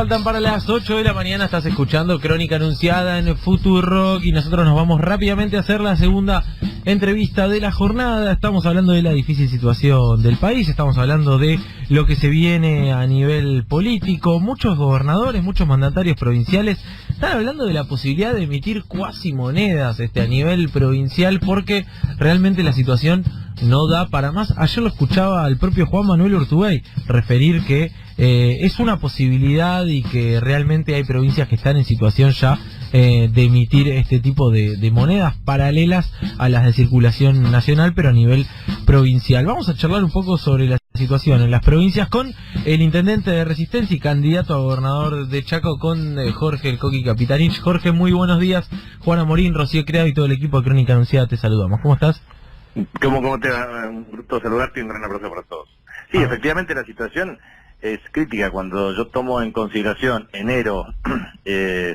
faltan para las 8 de la mañana. Estás escuchando Crónica Anunciada en Futurock y nosotros nos vamos rápidamente a hacer la segunda entrevista de la jornada. Estamos hablando de la difícil situación del país, estamos hablando de lo que se viene a nivel político. Muchos gobernadores, muchos mandatarios provinciales están hablando de la posibilidad de emitir cuasi monedas a nivel provincial porque realmente la situación no da para más. Ayer lo escuchaba al propio Juan Manuel Urtubey referir que es una posibilidad y que realmente hay provincias que están en situación ya de emitir este tipo de monedas paralelas a las de circulación nacional, pero a nivel provincial. Vamos a charlar un poco sobre la situación en las provincias con el intendente de Resistencia y candidato a gobernador de Chaco, con Jorge El Coqui Capitanich. Jorge, muy buenos días. Juana Morín, Rocío Creado y todo el equipo de Crónica Anunciada te saludamos. ¿Cómo estás? ¿Cómo te va? Un gusto saludarte y un gran abrazo para todos. Sí, efectivamente la situación es crítica. Cuando yo tomo en consideración enero,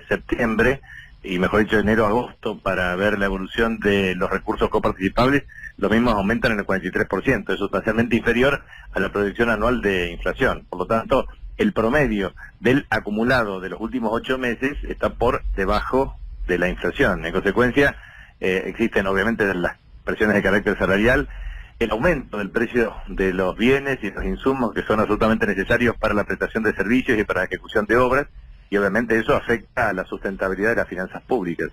septiembre, y mejor dicho enero-agosto, para ver la evolución de los recursos coparticipables, los mismos aumentan en el 43%, es sustancialmente inferior a la proyección anual de inflación. Por lo tanto, el promedio del acumulado de los últimos 8 meses está por debajo de la inflación. En consecuencia, existen obviamente las presiones de carácter salarial, el aumento del precio de los bienes y los insumos que son absolutamente necesarios para la prestación de servicios y para la ejecución de obras, y obviamente eso afecta a la sustentabilidad de las finanzas públicas.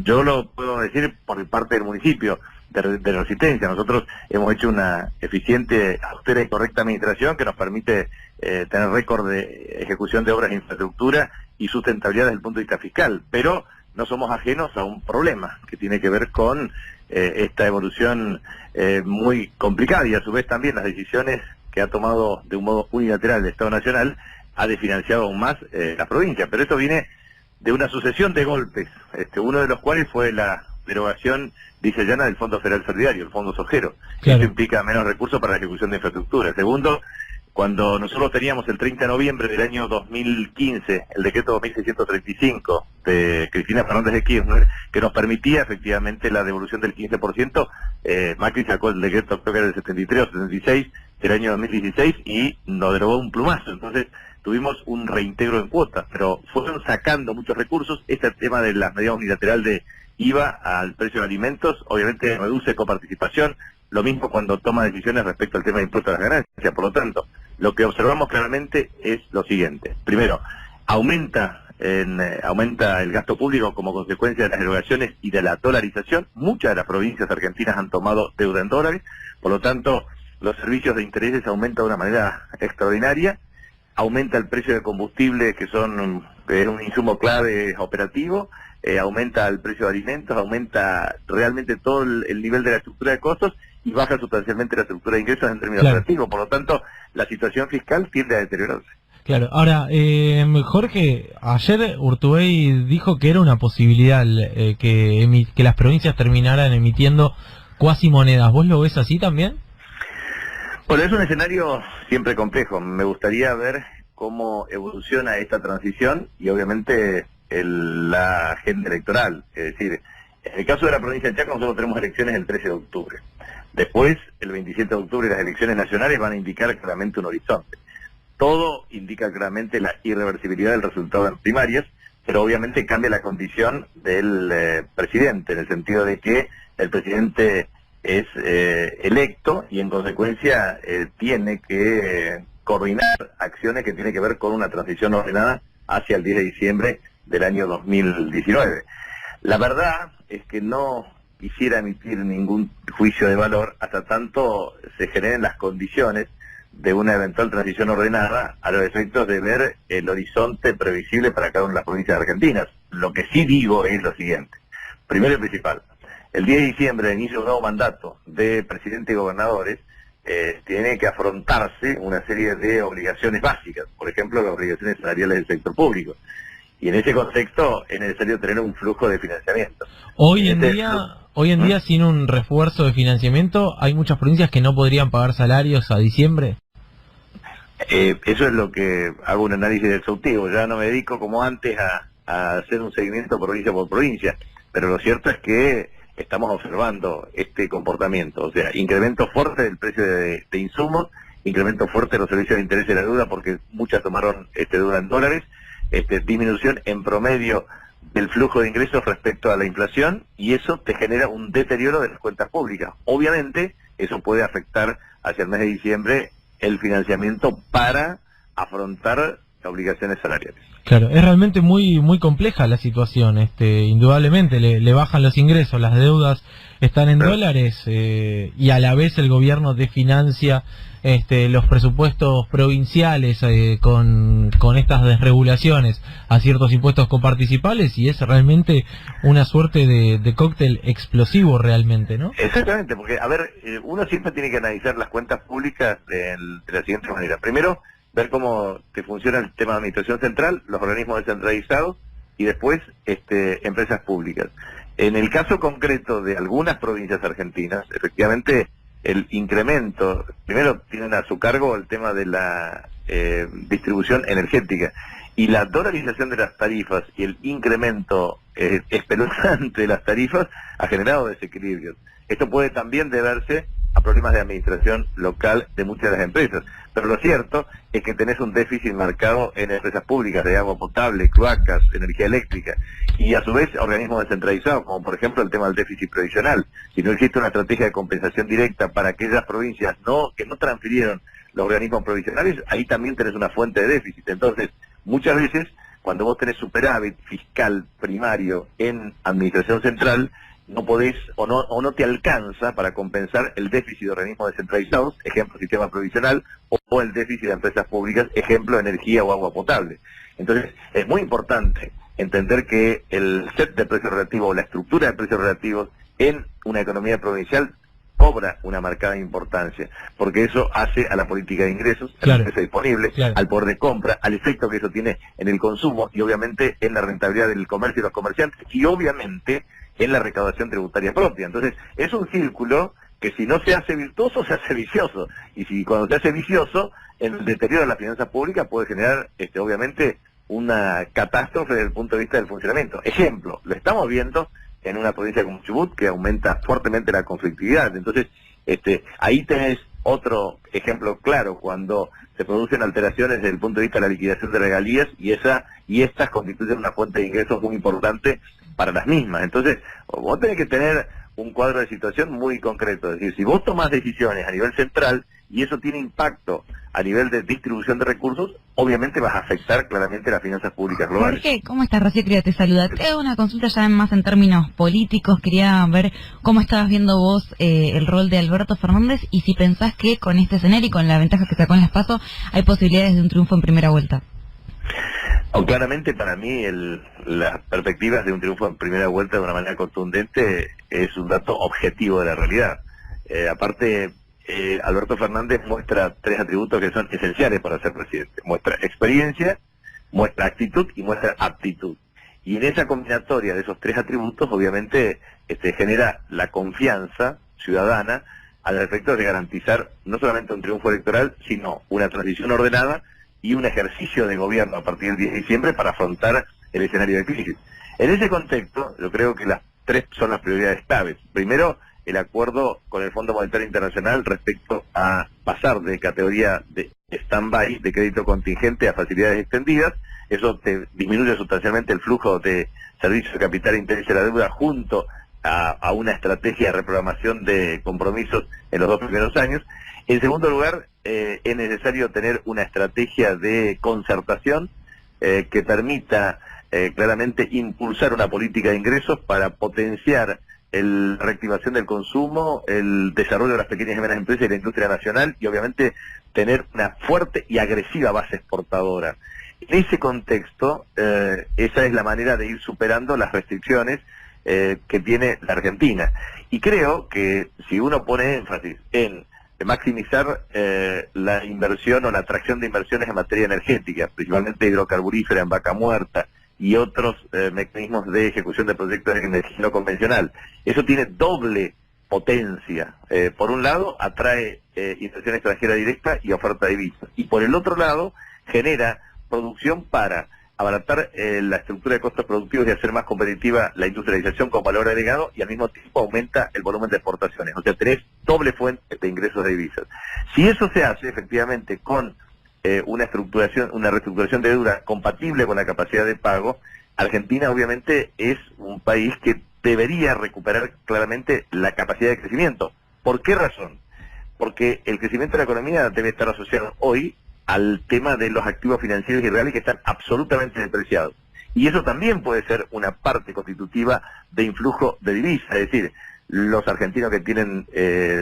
Yo lo puedo decir por parte del municipio de Resistencia. Nosotros hemos hecho una eficiente, austera y correcta administración que nos permite tener récord de ejecución de obras de infraestructura y sustentabilidad desde el punto de vista fiscal, pero no somos ajenos a un problema que tiene que ver con esta evolución muy complicada, y a su vez también las decisiones que ha tomado de un modo unilateral el Estado Nacional ha desfinanciado aún más la provincia. Pero esto viene de una sucesión de golpes, uno de los cuales fue la derogación disellana del Fondo Federal Solidario, el Fondo Sojero. Claro. Esto implica menos recursos para la ejecución de infraestructura. Segundo, cuando nosotros teníamos el 30 de noviembre del año 2015 el decreto 2635 de Cristina Fernández de Kirchner, que nos permitía efectivamente la devolución del 15%, Macri sacó el decreto, creo que era del 73 o 76 del año 2016, y nos derogó un plumazo. Entonces tuvimos un reintegro en cuotas, pero fueron sacando muchos recursos. Este tema de la medida unilateral de IVA al precio de alimentos obviamente reduce coparticipación, lo mismo cuando toma decisiones respecto al tema de impuestos a las ganancias. Por lo tanto, lo que observamos claramente es lo siguiente. Primero, aumenta el gasto público como consecuencia de las erogaciones y de la dolarización. Muchas de las provincias argentinas han tomado deuda en dólares, por lo tanto, los servicios de intereses aumentan de una manera extraordinaria. Aumenta el precio de combustible, que es un insumo clave operativo, aumenta el precio de alimentos, aumenta realmente todo el nivel de la estructura de costos y baja sustancialmente la estructura de ingresos en términos operativos. Por lo tanto, la situación fiscal tiende a deteriorarse. Claro, ahora, Jorge, ayer Urtubey dijo que era una posibilidad que las provincias terminaran emitiendo cuasi monedas. ¿Vos lo ves así también? Bueno, es un escenario siempre complejo. Me gustaría ver cómo evoluciona esta transición y obviamente la agenda electoral. Es decir, en el caso de la provincia de Chaco, nosotros tenemos elecciones el 13 de octubre. Después, el 27 de octubre, las elecciones nacionales van a indicar claramente un horizonte. Todo indica claramente la irreversibilidad del resultado en primarias, pero obviamente cambia la condición del presidente, en el sentido de que el presidente es electo y en consecuencia tiene que coordinar acciones que tienen que ver con una transición ordenada hacia el 10 de diciembre del año 2019. La verdad es que no quisiera emitir ningún juicio de valor hasta tanto se generen las condiciones de una eventual transición ordenada a los efectos de ver el horizonte previsible para cada una de las provincias argentinas. Lo que sí digo es lo siguiente. Primero y principal, el 10 de diciembre, el inicio de un nuevo mandato de presidente y gobernadores, tiene que afrontarse una serie de obligaciones básicas, por ejemplo, las obligaciones salariales del sector público. Y en ese contexto es necesario tener un flujo de financiamiento. Hoy en día, sin un refuerzo de financiamiento, hay muchas provincias que no podrían pagar salarios a diciembre. Eso es lo que hago un análisis exhaustivo. Ya no me dedico como antes a hacer un seguimiento provincia por provincia, pero lo cierto es que estamos observando este comportamiento, o sea, incremento fuerte del precio de insumos incremento fuerte de los servicios de interés de la deuda porque muchas tomaron deuda en dólares, disminución en promedio del flujo de ingresos respecto a la inflación, y eso te genera un deterioro de las cuentas públicas. Obviamente, eso puede afectar hacia el mes de diciembre el financiamiento para afrontar obligaciones salariales. Claro, es realmente muy compleja la situación. Indudablemente le bajan los ingresos, las deudas están en dólares, y a la vez el gobierno desfinancia los presupuestos provinciales con estas desregulaciones a ciertos impuestos coparticipales, y es realmente una suerte de cóctel explosivo realmente, ¿no? Exactamente, porque, a ver, uno siempre tiene que analizar las cuentas públicas de la siguiente manera. Primero, ver cómo te funciona el tema de administración central, los organismos descentralizados, y después empresas públicas. En el caso concreto de algunas provincias argentinas, efectivamente, el incremento, primero tienen a su cargo el tema de la distribución energética, y la dolarización de las tarifas y el incremento espeluznante de las tarifas ha generado desequilibrios. Esto puede también deberse a problemas de administración local de muchas de las empresas, pero lo cierto es que tenés un déficit marcado en empresas públicas de agua potable, cloacas, energía eléctrica, y a su vez organismos descentralizados, como por ejemplo el tema del déficit previsional. Si no existe una estrategia de compensación directa para aquellas provincias que no transfirieron los organismos provisionales, ahí también tenés una fuente de déficit. Entonces, muchas veces, cuando vos tenés superávit fiscal primario en administración central, no podés o no te alcanza para compensar el déficit de organismos descentralizados, ejemplo sistema provisional, o el déficit de empresas públicas, ejemplo energía o agua potable. Entonces, es muy importante entender que el set de precios relativos o la estructura de precios relativos en una economía provincial cobra una marcada importancia, porque eso hace a la política de ingresos, a la ingreso disponible, al poder de compra, al efecto que eso tiene en el consumo y obviamente en la rentabilidad del comercio y los comerciantes, y obviamente en la recaudación tributaria propia. Entonces, es un círculo que si no se hace virtuoso, se hace vicioso. Y si cuando se hace vicioso, el deterioro de las finanzas públicas puede generar, obviamente, una catástrofe desde el punto de vista del funcionamiento. Ejemplo, lo estamos viendo en una provincia como Chubut, que aumenta fuertemente la conflictividad. Entonces, ahí tenés otro ejemplo claro, cuando se producen alteraciones desde el punto de vista de la liquidación de regalías, y estas constituyen una fuente de ingresos muy importante para las mismas. Entonces, vos tenés que tener un cuadro de situación muy concreto. Es decir, si vos tomás decisiones a nivel central y eso tiene impacto a nivel de distribución de recursos, obviamente vas a afectar claramente las finanzas públicas globales. Jorge, ¿cómo estás? Rocío Cría te saluda. Te hago una consulta ya más en términos políticos. Quería ver cómo estabas viendo vos el rol de Alberto Fernández y si pensás que con este escenario y con la ventaja que sacó en las PASO hay posibilidades de un triunfo en primera vuelta. Claramente para mí las perspectivas de un triunfo en primera vuelta de una manera contundente es un dato objetivo de la realidad. Aparte, Alberto Fernández muestra tres atributos que son esenciales para ser presidente. Muestra experiencia, muestra actitud y muestra aptitud. Y en esa combinatoria de esos tres atributos, obviamente, genera la confianza ciudadana al efecto de garantizar no solamente un triunfo electoral, sino una transición ordenada y un ejercicio de gobierno a partir del 10 de diciembre para afrontar el escenario de crisis. En ese contexto, yo creo que las tres son las prioridades claves. Primero, el acuerdo con el Fondo Monetario Internacional respecto a pasar de categoría de stand-by, de crédito contingente, a facilidades extendidas. Eso te disminuye sustancialmente el flujo de servicios de capital e interés de la deuda junto a una estrategia de reprogramación de compromisos en los 2 primeros años. En segundo lugar, es necesario tener una estrategia de concertación que permita claramente impulsar una política de ingresos para potenciar la reactivación del consumo, el desarrollo de las pequeñas y medianas empresas y la industria nacional, y obviamente tener una fuerte y agresiva base exportadora. En ese contexto, esa es la manera de ir superando las restricciones que tiene la Argentina. Y creo que si uno pone énfasis en maximizar la inversión o la atracción de inversiones en materia energética, principalmente hidrocarburífera en Vaca Muerta y otros mecanismos de ejecución de proyectos de energía no convencional, eso tiene doble potencia. Por un lado, atrae inversión extranjera directa y oferta de divisas, y por el otro lado, genera producción para abaratar la estructura de costos productivos y hacer más competitiva la industrialización con valor agregado, y al mismo tiempo aumenta el volumen de exportaciones. O sea, tenés doble fuente de ingresos de divisas. Si eso se hace efectivamente con una reestructuración de deuda compatible con la capacidad de pago, Argentina obviamente es un país que debería recuperar claramente la capacidad de crecimiento. ¿Por qué razón? Porque el crecimiento de la economía debe estar asociado hoy al tema de los activos financieros y reales que están absolutamente depreciados. Y eso también puede ser una parte constitutiva de influjo de divisas, es decir, los argentinos que tienen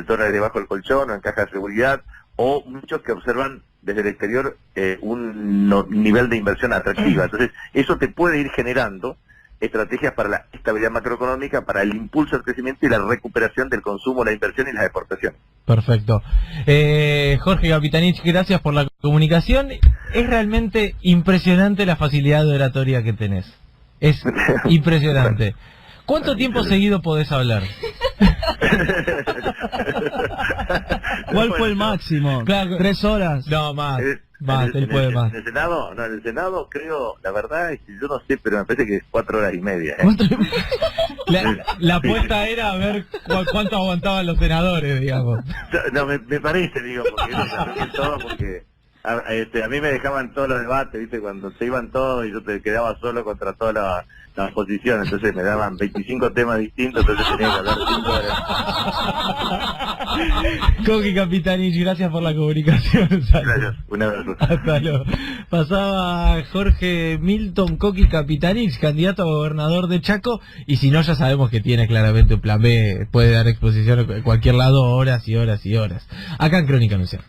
dólares debajo del colchón o en caja de seguridad, o muchos que observan desde el exterior un nivel de inversión atractiva. Entonces, eso te puede ir generando estrategias para la estabilidad macroeconómica, para el impulso al crecimiento y la recuperación del consumo, la inversión y las exportaciones. Perfecto. Jorge Capitanich, gracias por la comunicación. Es realmente impresionante la facilidad de oratoria que tenés. Es impresionante. ¿Cuánto tiempo seguido podés hablar? ¿Cuál fue el máximo? Claro, 3 horas. No, más. Él puede más. En el Senado, no, en el Senado creo, la verdad, yo no sé, pero me parece que es 4 horas y media. La apuesta era a ver cuánto aguantaban los senadores, digamos. No, me parece, digo, porque a mí me dejaban todos los debates, ¿viste? Cuando se iban todos y yo te quedaba solo contra todas las posiciones, entonces me daban 25 temas distintos, entonces tenía que hablar 5 horas. Coqui Capitanich, gracias por la comunicación. Gracias, un abrazo. Hasta luego. Pasaba Jorge Milton Coqui Capitanich, candidato a gobernador de Chaco, y si no, ya sabemos que tiene claramente un plan B, puede dar exposición en cualquier lado horas y horas y horas. Acá en Crónica Anunciada.